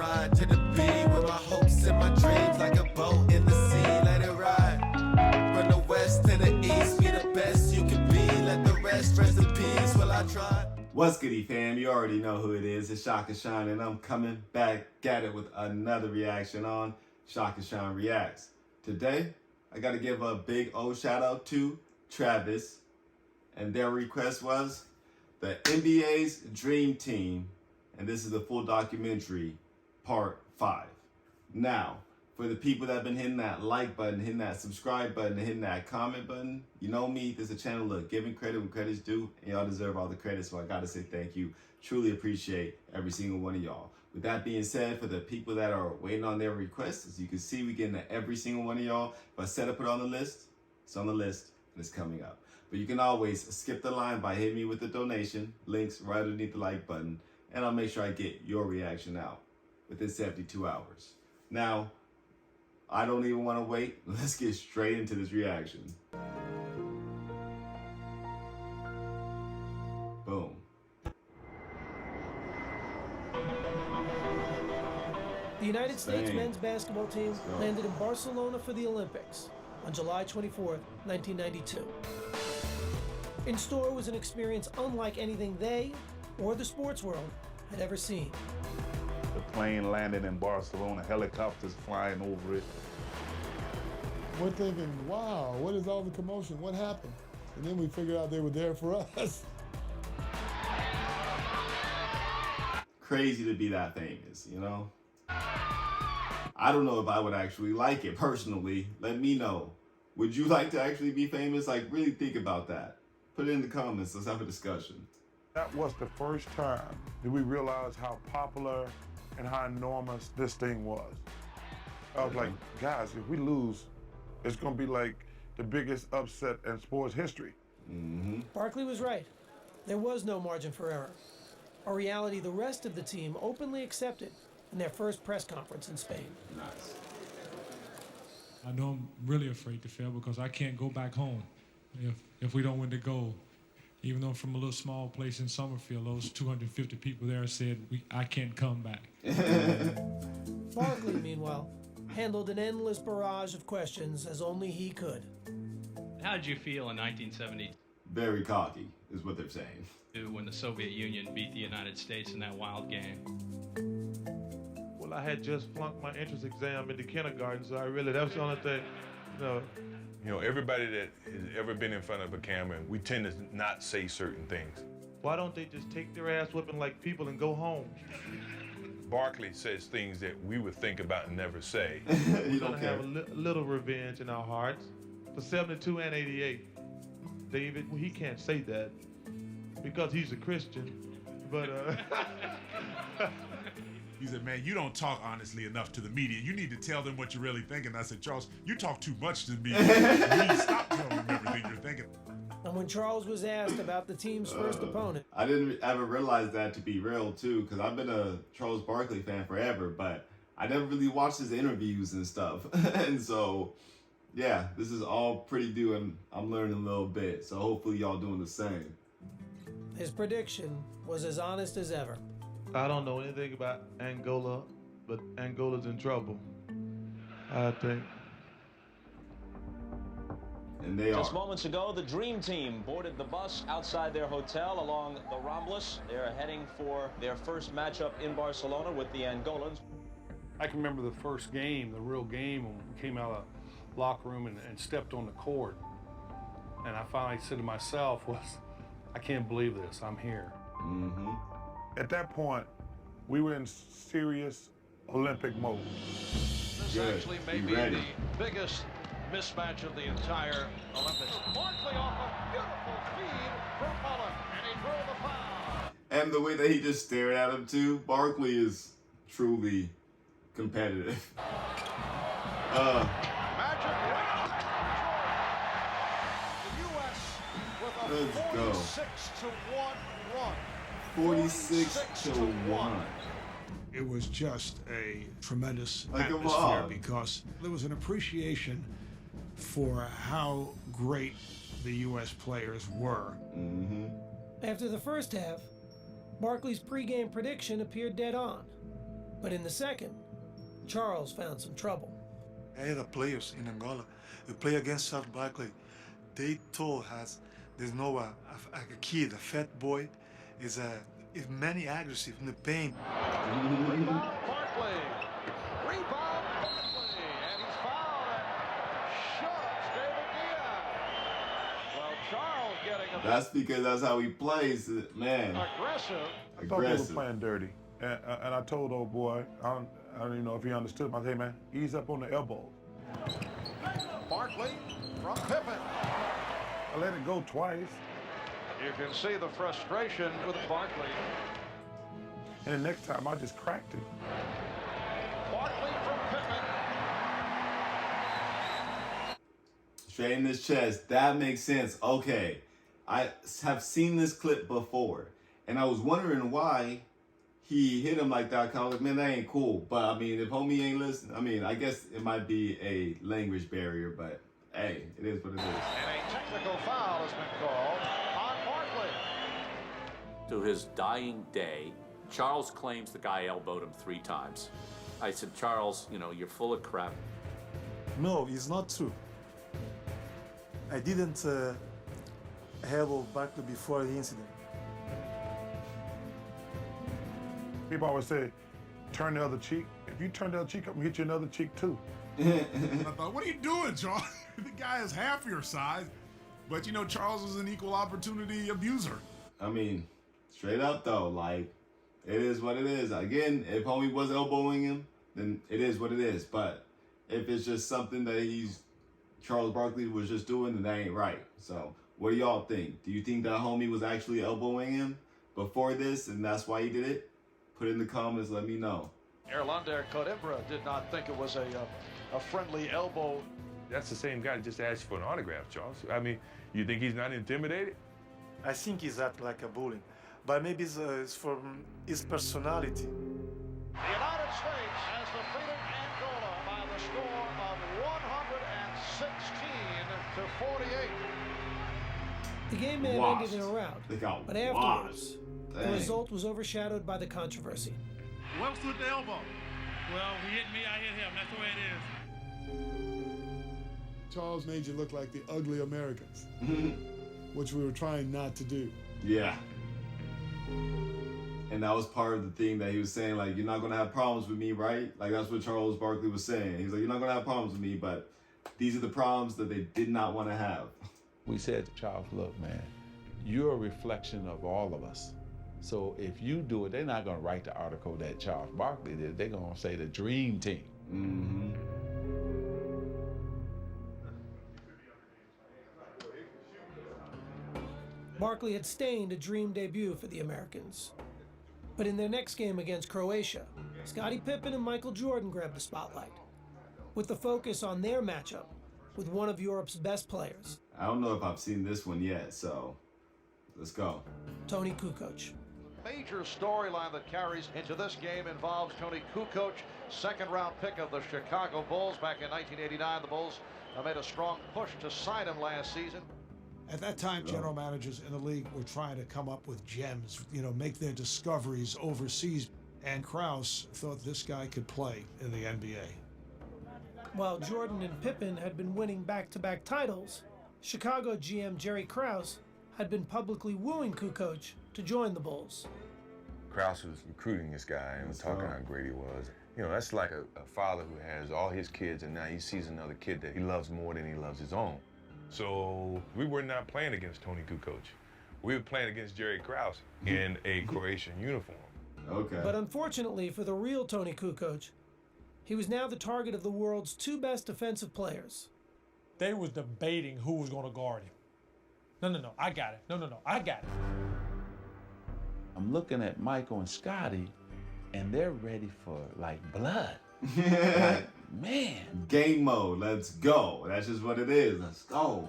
ride to the beat with my hopes and my dreams like a boat in the sea. Let it ride from the west to the east. Be the best you can be. Let the rest in peace while I try. What's goody, fam? You already know who it is. It's ShakaShine, and I'm coming back at it with another reaction on ShakaShine Reacts. Today, I got to give a big old shout out to Travis, and their request was the NBA's Dream Team, and this is the full documentary, part 5. Now, for the people that have been hitting that like button, hitting that subscribe button, and hitting that comment button, you know me, there's a channel, look, giving credit when credit's due, and y'all deserve all the credit, so I gotta say thank you. Truly appreciate every single one of y'all. With that being said, for the people that are waiting on their requests, as you can see, we getting to every single one of y'all. If I said I put it on the list, it's on the list, and it's coming up. But you can always skip the line by hitting me with the donation, links right underneath the like button, and I'll make sure I get your reaction out within 72 hours. Now, I don't even want to wait. Let's get straight into this reaction. Boom. The United States men's basketball team landed in Barcelona for the Olympics on July 24th, 1992. In store was an experience unlike anything they or the sports world had ever seen. The plane landed in Barcelona, helicopters flying over it. We're thinking, wow, what is all the commotion? What happened? And then we figured out they were there for us. Crazy to be that famous, you know? I don't know if I would actually like it personally. Let me know. Would you like to actually be famous? Like, really think about that. Put it in the comments. Let's have a discussion. That was the first time that we realized how popular and how enormous this thing was. I was like, guys, if we lose, it's going to be like the biggest upset in sports history. Barkley was right. There was no margin for error. A reality the rest of the team openly accepted in their first press conference in Spain. Nice. I know I'm really afraid to fail because I can't go back home if we don't win the gold. Even though I'm from a little small place in Summerfield, those 250 people there said, I can't come back. Barkley, meanwhile, handled an endless barrage of questions as only he could. How did you feel in 1972 Very cocky, is what they're saying. when the Soviet Union beat the United States in that wild game? Well, I had just flunked my entrance exam into kindergarten, so that was the only thing, You know, everybody that has ever been in front of a camera, we tend to not say certain things. Why don't they just take their ass whipping like people and go home? Barkley says things that we would think about and never say. We're gonna have a little revenge in our hearts for 72 and 88. David, well, he can't say that because he's a Christian, but He said, man, you don't talk honestly enough to the media. You need to tell them what you're really thinking. I said, Charles, you talk too much to me. You need to stop telling them everything you're thinking. And when Charles was asked about the team's first opponent, I didn't ever realize that to be real, too, because I've been a Charles Barkley fan forever, but I never really watched his interviews and stuff. And so, yeah, this is all pretty new, and I'm learning a little bit. So hopefully y'all doing the same. his prediction was as honest as ever. I don't know anything about Angola, but Angola's in trouble, I think. And they Just moments ago, the Dream Team boarded the bus outside their hotel along the Ramblas. They're heading for their first matchup in Barcelona with the Angolans. I can remember the first game, the real game, when we came out of the locker room and stepped on the court. And I finally said to myself, I can't believe this, I'm here. At that point, we were in serious Olympic mode. This actually may be the biggest mismatch of the entire Olympics. Barkley off a beautiful feed from Holland, and he drew the foul. And the way that he just stared at him too, Barkley is truly competitive. Magic right. The U.S. with a 46-1 run. 46-1. It was just a tremendous Like atmosphere because there was an appreciation for how great the U.S. players were. After the first half, Barkley's pregame prediction appeared dead on. But in the second, Charles found some trouble. I had players in Angola who play against South Barkley. They told us there's no a kid, a fat boy, is many aggressive in the paint. Rebound Barkley. Rebound Barkley. And he's fouled and shuts David Diaz. Well, Charles getting a... That's because that's how he plays, man. Aggressive. I thought they were playing dirty. And I told old boy, I don't even know if he understood. I said, hey, man, ease up on the elbow. Barkley from Pippen. I let it go twice. You can see the frustration with Barkley. And the next time, I just cracked it. Barkley from Pippen. Straight in his chest. That makes sense. Okay. I have seen this clip before. And I was wondering why he hit him like that. Cause I was like, man, that ain't cool. But I mean, if homie ain't listening, I mean, I guess it might be a language barrier, but hey, it is what it is. And a technical foul has been called on Barkley. To his dying day, Charles claims the guy elbowed him 3 times. I said, Charles, you know, you're full of crap. No, it's not true. I didn't elbow Barkley before the incident. People always say, turn the other cheek. If you turn the other cheek up, I'm gonna hit you another cheek too. I thought, what are you doing, Charles? The guy is half your size, but you know, Charles is an equal opportunity abuser. I mean, straight up though, like, it is what it is. Again, if homie was elbowing him, then it is what it is. But if it's just something that Charles Barkley was just doing, then that ain't right. So what do y'all think? Do you think that homie was actually elbowing him before this and that's why he did it? Put it in the comments, let me know. Erlander Coimbra did not think it was a friendly elbow. That's the same guy that just asked for an autograph, Charles. I mean, you think he's not intimidated? I think he's acting like a bully, but maybe it's from his personality. The United States has defeated Angola by the score of 116 to 48. The game may have ended in a rout, but afterwards, the Dang. result was overshadowed by the controversy. What's with the elbow? Well, he hit me, I hit him. That's the way it is. Charles made you look like the ugly Americans, which we were trying not to do. Yeah. And that was part of the thing that he was saying, like, you're not going to have problems with me, right? Like, that's what Charles Barkley was saying. He was like, you're not going to have problems with me, but these are the problems that they did not want to have. We said to Charles, look, man, you're a reflection of all of us. So if you do it, they're not going to write the article that Charles Barkley did. They're going to say the dream team. Mm-hmm. Barkley had stained a dream debut for the Americans. But in their next game against Croatia, Scottie Pippen and Michael Jordan grabbed the spotlight, with the focus on their matchup with one of Europe's best players. I don't know if I've seen this one yet, so let's go. Tony Kukoc. Major storyline that carries into this game involves Tony Kukoc, second-round pick of the Chicago Bulls back in 1989. The Bulls made a strong push to sign him last season. At that time, general managers in the league were trying to come up with gems, you know, make their discoveries overseas. And Krause thought this guy could play in the NBA. While Jordan and Pippen had been winning back-to-back titles, Chicago GM Jerry Krause had been publicly wooing Kukoc to join the Bulls. Krause was recruiting this guy and was talking how great he was. You know, that's like a father who has all his kids and now he sees another kid that he loves more than he loves his own. So we were not playing against Tony Kukoc. We were playing against Jerry Krause in a Croatian uniform. Okay. But unfortunately for the real Tony Kukoc, he was now the target of the world's 2 best defensive players. They was debating who was going to guard him. No, I got it. No, I got it. I'm looking at Michael and Scottie, and they're ready for, like, blood. Like, man. Game mode, let's go. That's just what it is. Let's go.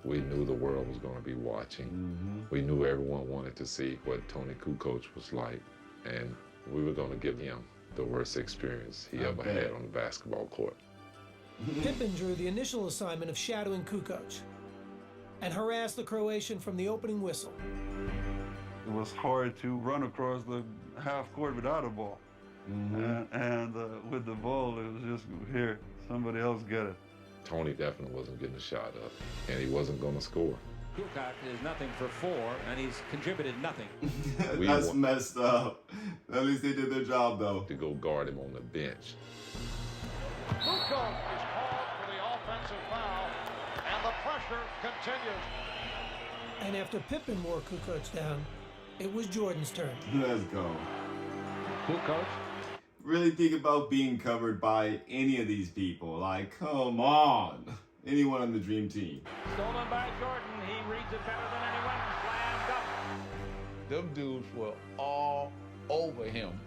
We knew the world was going to be watching. Mm-hmm. We knew everyone wanted to see what Tony Kukoc was like, and we were going to give him the worst experience he ever had on the basketball court. Pippen drew the initial assignment of shadowing Kukoc and harassed the Croatian from the opening whistle. It was hard to run across the half court without a ball. and with the ball, it was just, here, somebody else get it. Tony definitely wasn't getting a shot up, and he wasn't going to score. Kukoc is nothing for 4, and he's contributed nothing. That's messed up. At least they did their job, though. To go guard him on the bench. Kukoc is called for the offensive foul, and the pressure continues. And after Pippen wore Kukoc down, it was Jordan's turn. Let's go. Kukoc. Really think about being covered by any of these people. Like, come on. Anyone on the Dream Team. Stolen by Jordan. He reads it better than anyone. Slammed up. Them dudes were all over him.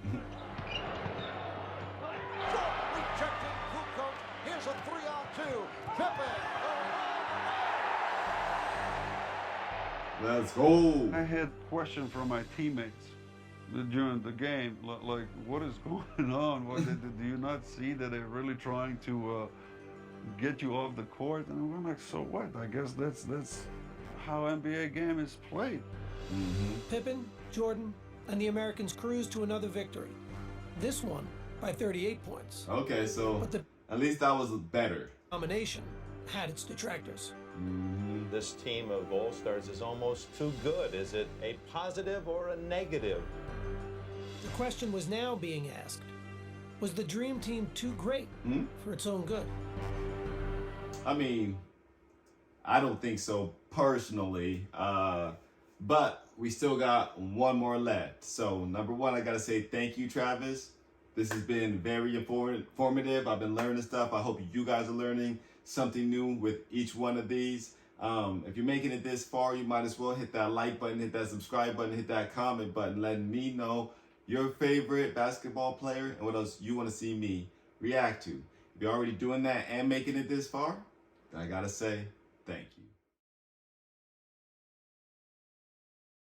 Rejecting Kukoc. Here's a 3-on-2. Pippen. Let's go. I had questions from my teammates during the game, like, what is going on? Do you not see that they're really trying to get you off the court? And we're like, so what? I guess that's how NBA game is played. Pippen, Jordan, and the Americans cruised to another victory. This one by 38 points. Okay, so But the at least that was better. domination had its detractors. This team of All-Stars is almost too good. Is it a positive or a negative? The question was now being asked, was the Dream Team too great for its own good? I mean, I don't think so personally, but we still got one more left. So number one, I gotta say thank you, Travis. This has been very informative. I've been learning stuff. I hope you guys are learning something new with each one of these. If you're making it this far, you might as well hit that like button, hit that subscribe button, hit that comment button, letting me know your favorite basketball player and what else you want to see me react to. If you're already doing that and making it this far, then I gotta say thank you.